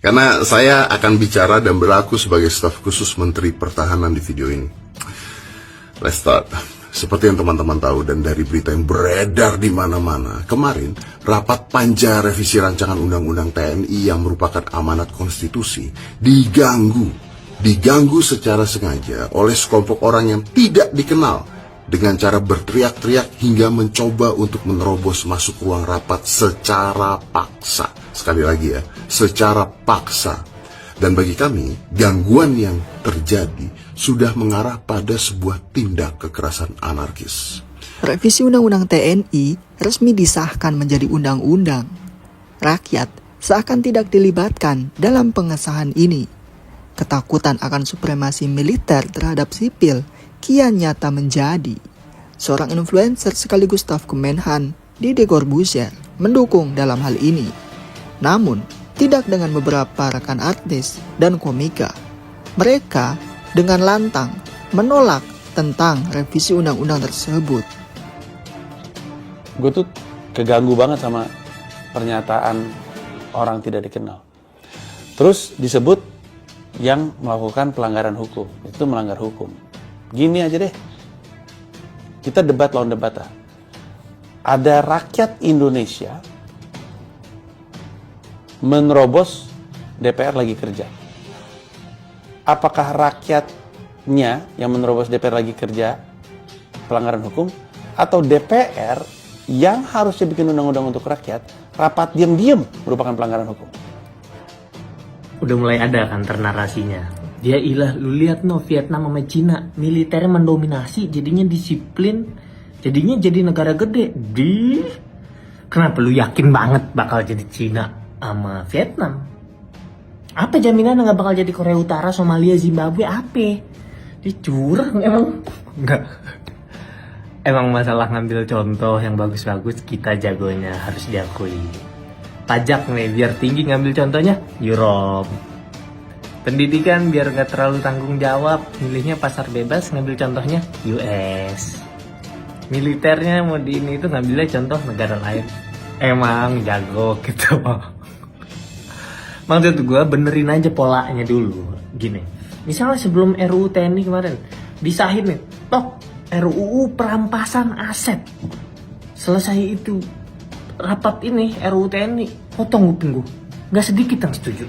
Karena saya akan bicara dan berlaku sebagai staf khusus Menteri Pertahanan di video ini. Let's start. Seperti yang teman-teman tahu dan dari berita yang beredar di mana-mana, kemarin rapat panja revisi rancangan undang-undang TNI yang merupakan amanat konstitusi diganggu secara sengaja oleh sekelompok orang yang tidak dikenal dengan cara berteriak-teriak hingga mencoba untuk menerobos masuk ruang rapat secara paksa. Sekali lagi ya, secara paksa. Dan bagi kami, gangguan yang terjadi sudah mengarah pada sebuah tindak kekerasan anarkis. Revisi Undang-Undang TNI resmi disahkan menjadi undang-undang. Rakyat seakan tidak dilibatkan dalam pengesahan ini. Ketakutan akan supremasi militer terhadap sipil kian nyata menjadi. Seorang influencer sekaligus staf Kemenhan, Deddy Corbuzier, mendukung dalam hal ini. Namun, tidak dengan beberapa rekan artis dan komika. Mereka dengan lantang menolak tentang revisi undang-undang tersebut. Gue tuh keganggu banget sama pernyataan orang tidak dikenal. Terus disebut yang melakukan pelanggaran hukum. Itu melanggar hukum. Gini aja deh. Kita debat lawan debat. Ada rakyat Indonesia menerobos DPR lagi kerja. Apakah rakyatnya yang menerobos DPR lagi kerja pelanggaran hukum, atau DPR yang harusnya bikin undang-undang untuk rakyat rapat diam-diam merupakan pelanggaran hukum? Udah mulai ada kan narasinya. Dia ilah, lu lihat no, Vietnam sama Cina militernya mendominasi, jadinya disiplin, jadinya jadi negara gede. Kenapa lu yakin banget bakal jadi Cina sama Vietnam? Apa jaminan nggak bakal jadi Korea Utara, Somalia, Zimbabwe? Apa? Dicurang emang? Enggak. Emang masalah ngambil contoh yang bagus-bagus kita jagonya, harus diakui. Pajak nih biar tinggi, ngambil contohnya Europe. Pendidikan biar nggak terlalu tanggung jawab, milihnya pasar bebas, ngambil contohnya US. Militernya mau di ini itu ngambilnya contoh negara lain. Emang jago gitu. Maksud gue benerin aja polanya dulu. Gini, misalnya sebelum RUU TNI kemarin disahin nih, toh RUU perampasan aset. Selesai itu rapat ini RUU TNI, potong kuping gue. Gak sedikit yang setuju.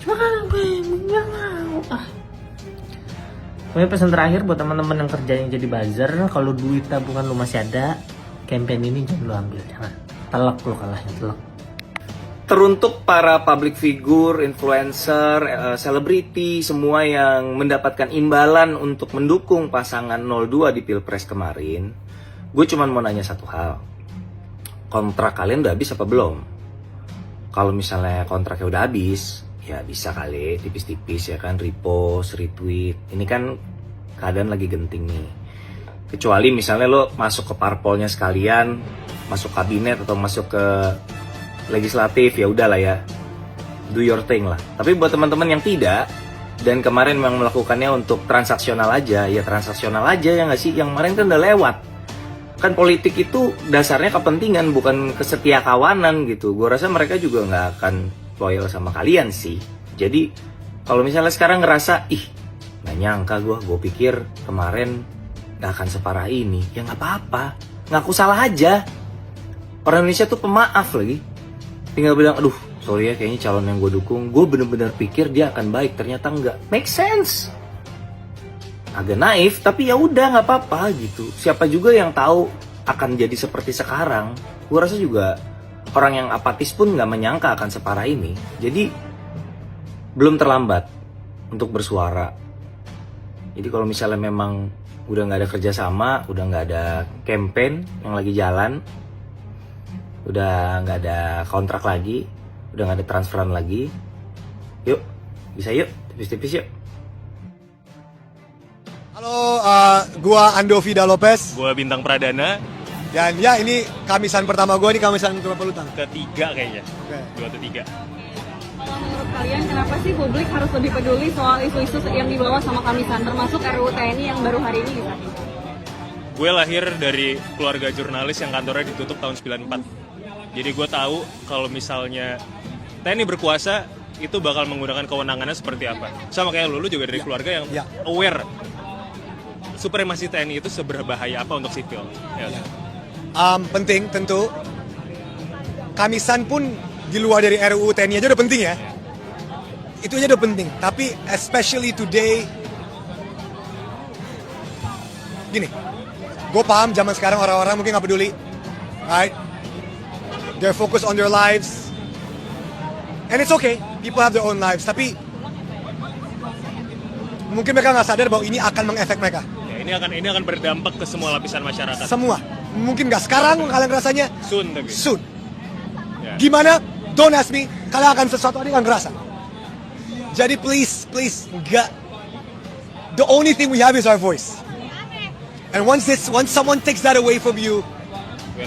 Cuma kan gue gak mau. Pokoknya pesan terakhir buat teman-teman yang kerjanya jadi buzzer, kalau duit tabungan lu masih ada, campaign ini jangan lu ambil, jangan. Telak lu kalahnya, telak. Teruntuk para public figure, influencer, selebriti, semua yang mendapatkan imbalan untuk mendukung pasangan 02 di Pilpres kemarin, gue cuma mau nanya satu hal. Kontrak kalian udah habis apa belum? Kalau misalnya kontraknya udah habis, ya bisa kali tipis-tipis ya kan, repost, retweet. Ini kan keadaan lagi genting nih. Kecuali misalnya lo masuk ke parpolnya sekalian, masuk kabinet atau masuk ke legislatif, ya udahlah ya, do your thing lah. Tapi buat teman-teman yang tidak dan kemarin memang melakukannya untuk transaksional aja, ya transaksional aja ya nggak sih? Yang kemarin kan udah lewat. Kan politik itu dasarnya kepentingan, bukan kesetiakawanan gitu. Gue rasa mereka juga nggak akan loyal sama kalian sih. Jadi kalau misalnya sekarang ngerasa, nggak nyangka gue pikir kemarin nggak akan separah ini, ya nggak apa-apa, ngaku salah aja. Orang Indonesia tuh pemaaf lagi. Tinggal bilang, aduh sorry ya, kayaknya calon yang gue dukung, gue bener-bener pikir dia akan baik, ternyata enggak. Make sense. Agak naif, tapi ya udah nggak apa-apa gitu. Siapa juga yang tahu akan jadi seperti sekarang. Gue rasa juga orang yang apatis pun nggak menyangka akan separah ini. Jadi belum terlambat untuk bersuara. Jadi kalau misalnya memang udah nggak ada kerjasama, udah nggak ada campaign yang lagi jalan, udah nggak ada kontrak lagi, udah nggak ada transferan lagi, yuk, bisa yuk, tipis-tipis yuk. Halo, gua Ando Vida Lopez. Gua Bintang Pradana. Dan ya ini kamisan pertama gua, ini kamisan berapa lu, Tang? Ketiga kayaknya. Oke. 2 atau 3. Kalau menurut kalian kenapa sih publik harus lebih peduli soal isu-isu yang dibawa sama kamisan, termasuk RUU TNI yang baru hari ini disahkan? Gue lahir dari keluarga jurnalis yang kantornya ditutup tahun 94. Jadi gue tahu kalau misalnya TNI berkuasa, itu bakal menggunakan kewenangannya seperti apa. Sama kayak lu juga dari keluarga yang Ya. aware supremasi TNI itu seberbahaya apa untuk sipil. Ya. Penting tentu. Kamisan pun di luar dari RUU TNI aja udah penting ya. Itu aja udah penting. Tapi especially today, gini, gue paham zaman sekarang orang-orang mungkin nggak peduli, right? They're focused on their lives, and it's okay. People have their own lives. Tapi mungkin mereka nggak sadar bahwa ini akan mengefek mereka. Ya, ini akan berdampak ke semua lapisan masyarakat. Semua. Mungkin nggak sekarang kalian rasanya. Soon tapi. Soon. Ya. Gimana? Don't ask me. Kalian akan sesuatu hari akan ngerasa. Jadi please, nggak. The only thing we have is our voice. And once someone takes that away from you,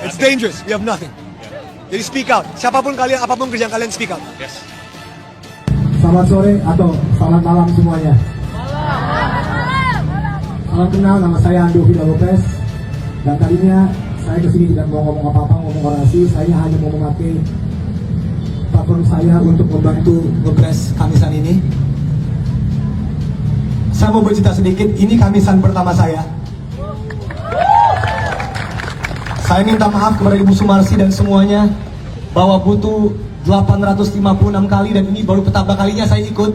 it's dangerous. We have nothing. Jadi speak out. Siapapun kalian, apapun kerjaan kalian, speak out. Yes. Selamat sore atau selamat malam semuanya. Salam kenal, nama saya Ando Vida Lopez. Dan tadinya saya kesini tidak mau ngomong apa-apa, ngomong orasi. Saya hanya mau memakai platform saya untuk membantu ngepres Kamisan ini. Saya mau bercerita sedikit, ini Kamisan pertama saya. Saya minta maaf kepada Ibu Sumarsi dan semuanya bahwa butuh 856 kali dan ini baru pertama kalinya saya ikut.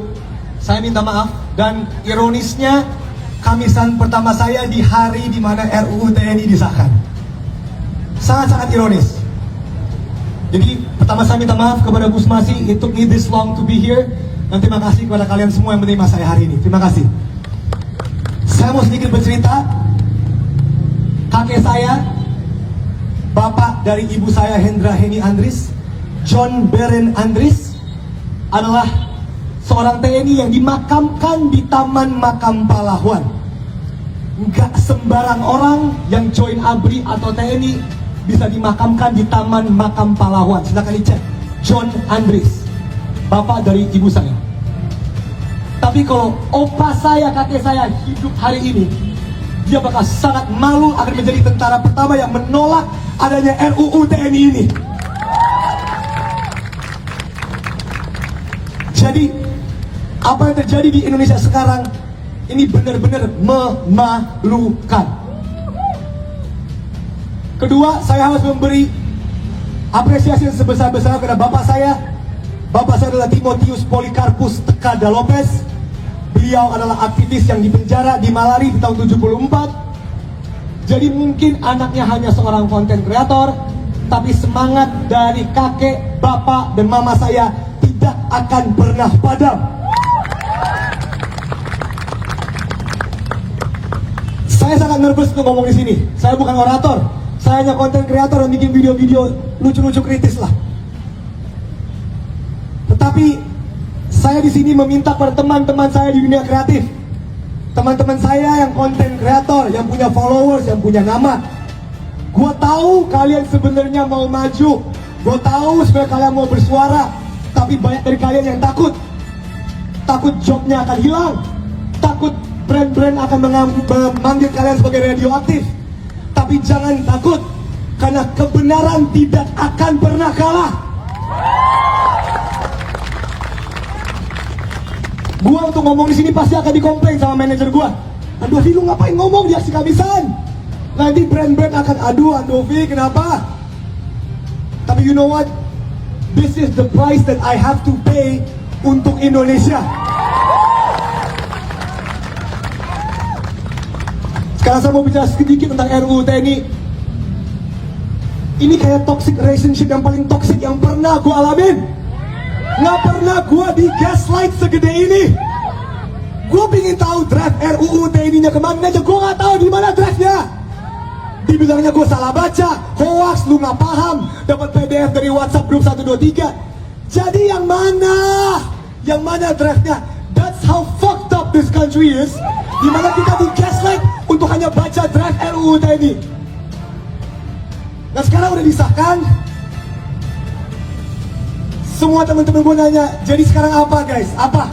Saya minta maaf dan ironisnya Kamisan pertama saya di hari di mana RUU TNI disahkan. Sangat-sangat ironis. Jadi pertama saya minta maaf kepada Bu Sumarsi, it took me this long to be here. Dan terima kasih kepada kalian semua yang menerima saya hari ini. Terima kasih. Saya mau sedikit bercerita. Kakek saya, bapak dari ibu saya Hendra Heni Andris, John Beren Andris, adalah seorang TNI yang dimakamkan di Taman Makam Pahlawan. Nggak sembarang orang yang join ABRI atau TNI bisa dimakamkan di Taman Makam Pahlawan. Silakan dicek. John Andris, bapak dari ibu saya. Tapi kalau opa saya, kakek saya hidup hari ini, dia bakal sangat malu akan menjadi tentara pertama yang menolak adanya RUU TNI ini. Jadi, apa yang terjadi di Indonesia sekarang ini benar-benar memalukan. Kedua, saya harus memberi apresiasi yang sebesar-besar kepada bapak saya. Bapak saya adalah Timotius Polikarpus Tekada Lopez. Beliau adalah aktivis yang dipenjara di Malari di tahun 74. Jadi mungkin anaknya hanya seorang konten kreator, tapi semangat dari kakek, bapak, dan mama saya tidak akan pernah padam. Saya sangat nervous untuk ngomong di sini. Saya bukan orator. Saya hanya konten kreator dan bikin video-video lucu-lucu kritis lah. Tetapi saya di sini meminta kepada teman-teman saya di dunia kreatif, teman-teman saya yang konten kreator, yang punya followers, yang punya nama. Gue tahu kalian sebenarnya mau maju, gue tahu sebenarnya kalian mau bersuara, tapi banyak dari kalian yang takut jobnya akan hilang, takut brand-brand akan memanggil kalian sebagai radioaktif. Tapi jangan takut, karena kebenaran tidak akan pernah kalah. Gua untuk ngomong di sini pasti akan dikomplain sama manajer gua. Andovi, lu ngapain ngomong di aksi Kamisan? Nanti brand-brand akan aduh Andovi kenapa? Tapi you know what? This is the price that I have to pay untuk Indonesia. Sekarang saya mau bicara sedikit tentang RUU TNI. Ini kayak toxic relationship yang paling toxic yang pernah gua alamin. Nggak pernah gue di gaslight segede ini. Gue pingin tahu draft RUU TNI-nya kemana aja. Gue nggak tahu di mana draftnya. Dibilangnya gue salah baca, hoax, lu nggak paham, dapat PDF dari WhatsApp grup 123. Jadi yang mana? Yang mana draftnya? That's how fucked up this country is. Dimana kita di gaslight untuk hanya baca draft RUU TNI. Nah sekarang udah disahkan. Semua teman-teman gue nanya, jadi sekarang apa guys? Apa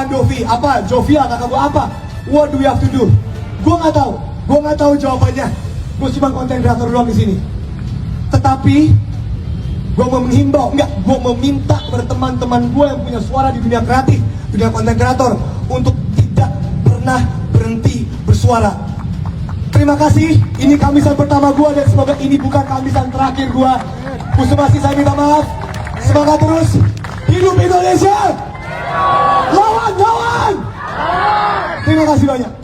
Andovi? Apa Jovia? Kakak gue apa? What do we have to do? Gue nggak tahu jawabannya. Gue cuma konten kreator doang di sini. Tetapi gue mau menghimbau, enggak, gue meminta kepada teman-teman gue yang punya suara di dunia kreatif, dunia konten kreator, untuk tidak pernah berhenti bersuara. Terima kasih, ini kamisan pertama gue dan semoga ini bukan kamisan terakhir gue. Kusumasi saya minta maaf, semangat terus, hidup Indonesia, lawan. Terima kasih banyak.